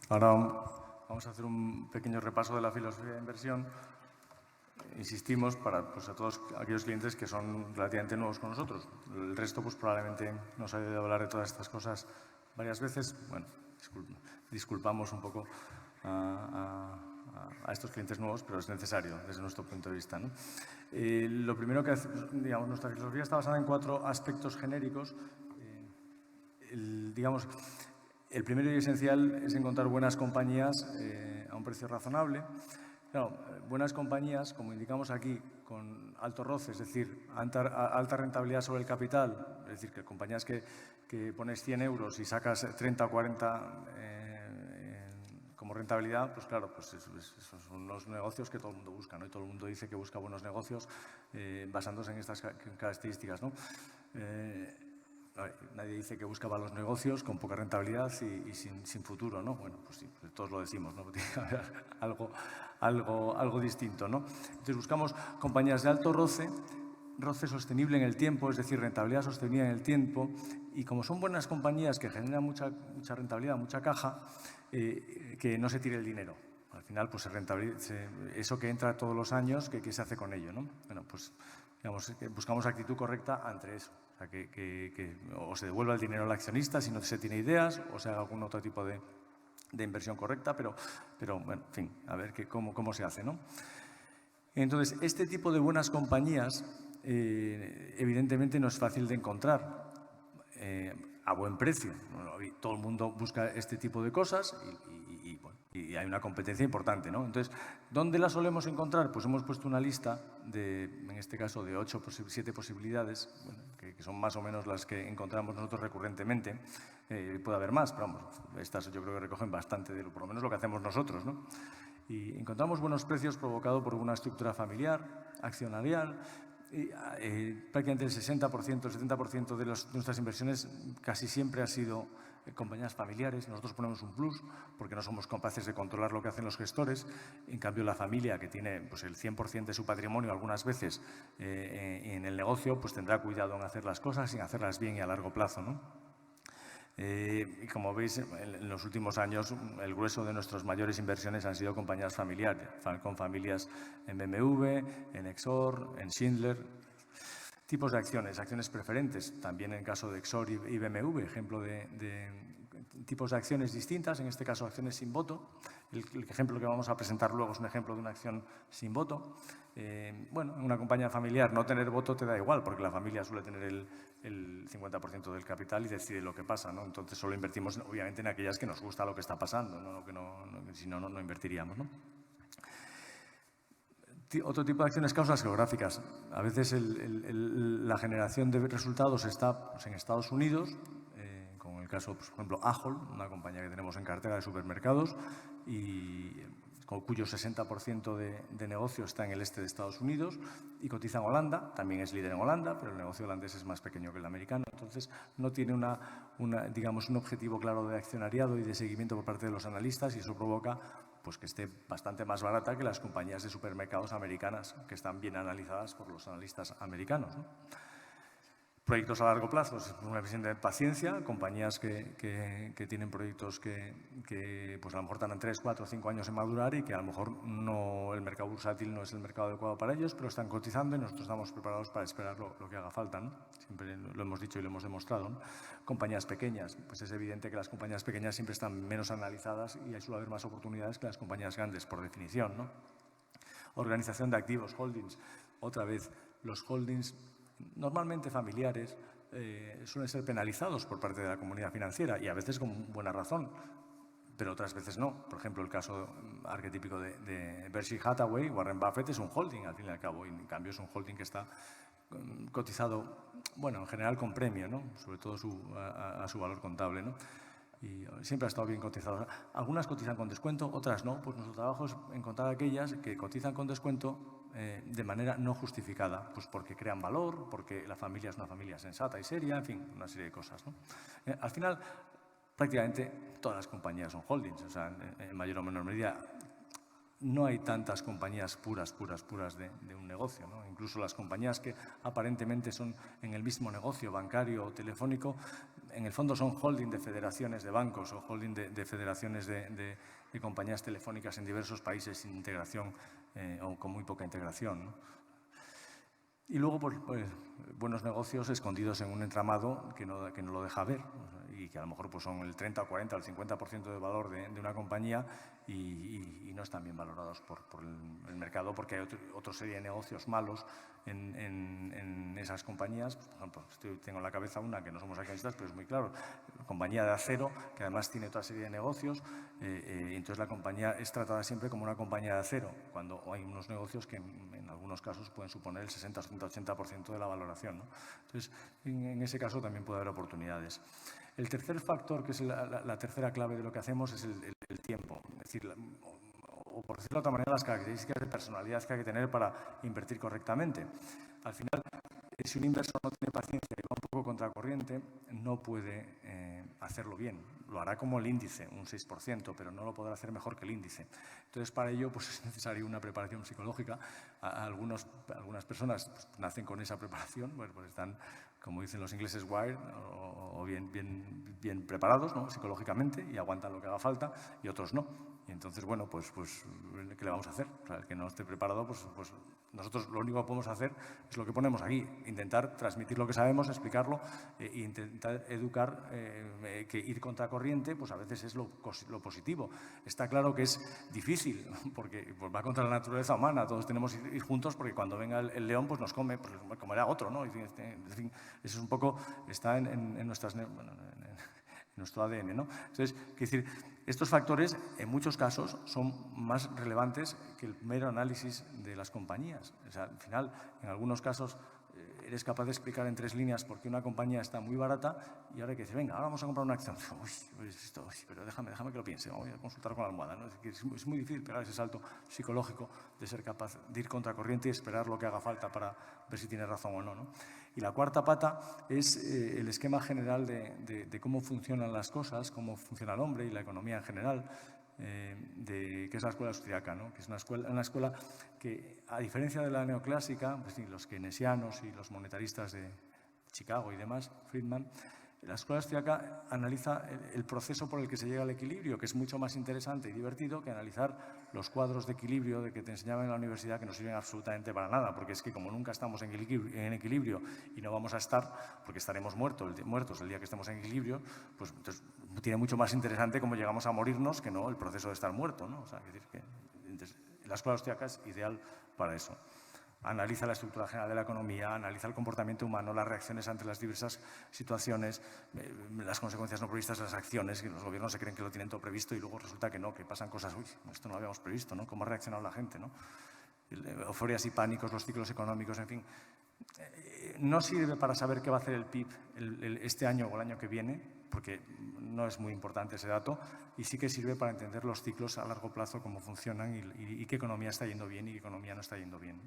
Ahora vamos a hacer un pequeño repaso de la filosofía de inversión. Insistimos para a todos aquellos clientes que son relativamente nuevos con nosotros. El resto probablemente nos ha oído hablar de todas estas cosas varias veces. Bueno, disculpamos un poco a estos clientes nuevos, pero es necesario desde nuestro punto de vista, ¿no? Lo primero que hacemos, digamos, nuestra filosofía está basada en 4 aspectos genéricos. El primero y esencial es encontrar buenas compañías a un precio razonable. Claro, buenas compañías, como indicamos aquí, con alto roce, es decir, alta rentabilidad sobre el capital, es decir, que compañías que pones 100 euros y sacas 30 o 40 como rentabilidad, pues claro, pues esos son los negocios que todo el mundo busca, ¿no? Y todo el mundo dice que busca buenos negocios basándose en estas características, ¿no? Nadie dice que buscaba los negocios con poca rentabilidad y sin futuro, ¿no? Bueno, pues sí, todos lo decimos, ¿no? Tiene que haber algo distinto, ¿no? Entonces buscamos compañías de alto roce sostenible en el tiempo, es decir, rentabilidad sostenida en el tiempo, y como son buenas compañías que generan mucha rentabilidad, mucha caja, que no se tire el dinero. Al final, pues eso que entra todos los años, ¿qué se hace con ello, no? Bueno, pues digamos, buscamos actitud correcta ante eso. O sea, que o se devuelva el dinero al accionista si no se tiene ideas, o se haga algún otro tipo de inversión correcta, pero bueno, en fin, a ver cómo se hace, ¿no? Entonces, este tipo de buenas compañías, evidentemente, no es fácil de encontrar a buen precio. Bueno, todo el mundo busca este tipo de cosas y hay una competencia importante, ¿no? Entonces, ¿dónde las solemos encontrar? Pues hemos puesto una lista en este caso, de 7 posibilidades, bueno, que son más o menos las que encontramos nosotros recurrentemente. Puede haber más, pero vamos, estas yo creo que recogen bastante de por lo menos lo que hacemos nosotros, ¿no? Y encontramos buenos precios provocados por una estructura familiar, accionarial. Prácticamente el 60%, el 70% de nuestras inversiones casi siempre ha sido compañías familiares. Nosotros ponemos un plus porque no somos capaces de controlar lo que hacen los gestores. En cambio, la familia, que tiene pues, el 100% de su patrimonio algunas veces en el negocio, pues tendrá cuidado en hacer las cosas y en hacerlas bien y a largo plazo, ¿no? Y como veis, en los últimos años, el grueso de nuestras mayores inversiones han sido compañías familiares, con familias en BMW, en Exor, en Schindler. Tipos de acciones preferentes, también en el caso de Exor y BMW, ejemplo de tipos de acciones distintas, en este caso acciones sin voto. El ejemplo que vamos a presentar luego es un ejemplo de una acción sin voto. Bueno, en una compañía familiar no tener voto te da igual, porque la familia suele tener el 50% del capital y decide lo que pasa, ¿no? Entonces solo invertimos, obviamente, en aquellas que nos gusta lo que está pasando, ¿no? Si no, no invertiríamos, ¿no? Otro tipo de acciones, causas geográficas. A veces la generación de resultados está pues, en Estados Unidos, como en el caso, pues, por ejemplo, Ahold, una compañía que tenemos en cartera de supermercados, cuyo 60% de negocio está en el este de Estados Unidos y cotiza en Holanda. También es líder en Holanda, pero el negocio holandés es más pequeño que el americano. Entonces, no tiene digamos, un objetivo claro de accionariado y de seguimiento por parte de los analistas, y eso provoca pues, que esté bastante más barata que las compañías de supermercados americanas, que están bien analizadas por los analistas americanos, ¿no? Proyectos a largo plazo, es una visión de paciencia, compañías que tienen proyectos que pues a lo mejor tardan 3, 4, 5 años en madurar y que a lo mejor el mercado bursátil no es el mercado adecuado para ellos, pero están cotizando y nosotros estamos preparados para esperar lo que haga falta, ¿no? Siempre lo hemos dicho y lo hemos demostrado, ¿no? Compañías pequeñas, pues es evidente que las compañías pequeñas siempre están menos analizadas y suele haber más oportunidades que las compañías grandes, por definición, ¿no? Organización de activos, holdings. Otra vez, los holdings normalmente familiares suelen ser penalizados por parte de la comunidad financiera y a veces con buena razón, pero otras veces no. Por ejemplo, el caso arquetípico de Berkshire Hathaway, Warren Buffett, es un holding al fin y al cabo, y en cambio es un holding que está cotizado, bueno, en general con premio, ¿no? Sobre todo a su valor contable, ¿no? Y siempre ha estado bien cotizado. Algunas cotizan con descuento, otras no. Pues nuestro trabajo es encontrar aquellas que cotizan con descuento de manera no justificada, pues porque crean valor, porque la familia es una familia sensata y seria, en fin, una serie de cosas, ¿no? Al final, prácticamente todas las compañías son holdings, o sea, en mayor o menor medida. No hay tantas compañías puras de un negocio, ¿no? Incluso las compañías que aparentemente son en el mismo negocio bancario o telefónico, en el fondo son holding de federaciones de bancos o holding de federaciones de compañías telefónicas en diversos países sin integración o con muy poca integración, ¿no? Y luego, pues, buenos negocios escondidos en un entramado que no lo deja ver y que a lo mejor pues, son el 30, 40 o el 50% de valor de una compañía y no están bien valorados por el mercado porque hay otra serie de negocios malos en esas compañías. Por ejemplo, tengo en la cabeza una que no somos accionistas, pero es muy claro, compañía de acero, que además tiene otra serie de negocios, y entonces la compañía es tratada siempre como una compañía de acero, cuando hay unos negocios que en algunos casos pueden suponer el 60, 70, 80% de la valoración, ¿no? Entonces, en ese caso también puede haber oportunidades. El tercer factor, que es la tercera clave de lo que hacemos, es el tiempo. Es decir, o por decirlo de otra manera, las características de personalidad que hay que tener para invertir correctamente. Al final, si un inversor no tiene paciencia y va un poco contracorriente, no puede hacerlo bien. Lo hará como el índice, un 6%, pero no lo podrá hacer mejor que el índice. Entonces, para ello pues, es necesaria una preparación psicológica. Algunas personas pues, nacen con esa preparación, pues están, como dicen los ingleses, wired o bien preparados, ¿no? Psicológicamente y aguantan lo que haga falta, y otros no. Y entonces, bueno, pues ¿qué le vamos a hacer? O sea, el que no esté preparado, pues nosotros lo único que podemos hacer es lo que ponemos aquí, intentar transmitir lo que sabemos, explicarlo e intentar educar, que ir contra corriente, pues a veces es lo positivo. Está claro que es difícil, porque pues, va contra la naturaleza humana, todos tenemos que ir juntos porque cuando venga el león pues nos come, pues comerá otro, ¿no? En fin, eso es un poco, está en nuestras... Bueno, en nuestro ADN, ¿no? Entonces, quiero decir, estos factores en muchos casos son más relevantes que el mero análisis de las compañías. O sea, al final, en algunos casos, eres capaz de explicar en 3 líneas por qué una compañía está muy barata y ahora hay que decir, venga, ahora vamos a comprar una acción. Pero déjame que lo piense, voy a consultar con la almohada, ¿no? Es muy difícil pegar ese salto psicológico de ser capaz de ir contra corriente y esperar lo que haga falta para ver si tiene razón o no, ¿no? Y la cuarta pata es el esquema general de cómo funcionan las cosas, cómo funciona el hombre y la economía en general, que es la escuela austríaca, ¿no? Que es una escuela que, a diferencia de la neoclásica, pues, sí, los keynesianos y los monetaristas de Chicago y demás, Friedman, la escuela austríaca analiza el proceso por el que se llega al equilibrio, que es mucho más interesante y divertido que analizar los cuadros de equilibrio que te enseñaban en la universidad, que no sirven absolutamente para nada, porque es que como nunca estamos en equilibrio y no vamos a estar, porque estaremos muertos el día que estemos en equilibrio, pues entonces tiene mucho más interesante cómo llegamos a morirnos que no el proceso de estar muerto, ¿no? O sea, es decir, que entonces, la escuela austríaca es ideal para eso. Analiza la estructura general de la economía, analiza el comportamiento humano, las reacciones ante las diversas situaciones, las consecuencias no previstas de las acciones, que los gobiernos se creen que lo tienen todo previsto y luego resulta que no, que pasan cosas, uy, esto no lo habíamos previsto, ¿no? ¿Cómo ha reaccionado la gente, ¿no? Euforias y pánicos, los ciclos económicos, en fin. No sirve para saber qué va a hacer el PIB este año o el año que viene, porque no es muy importante ese dato, y sí que sirve para entender los ciclos a largo plazo, cómo funcionan y qué economía está yendo bien y qué economía no está yendo bien.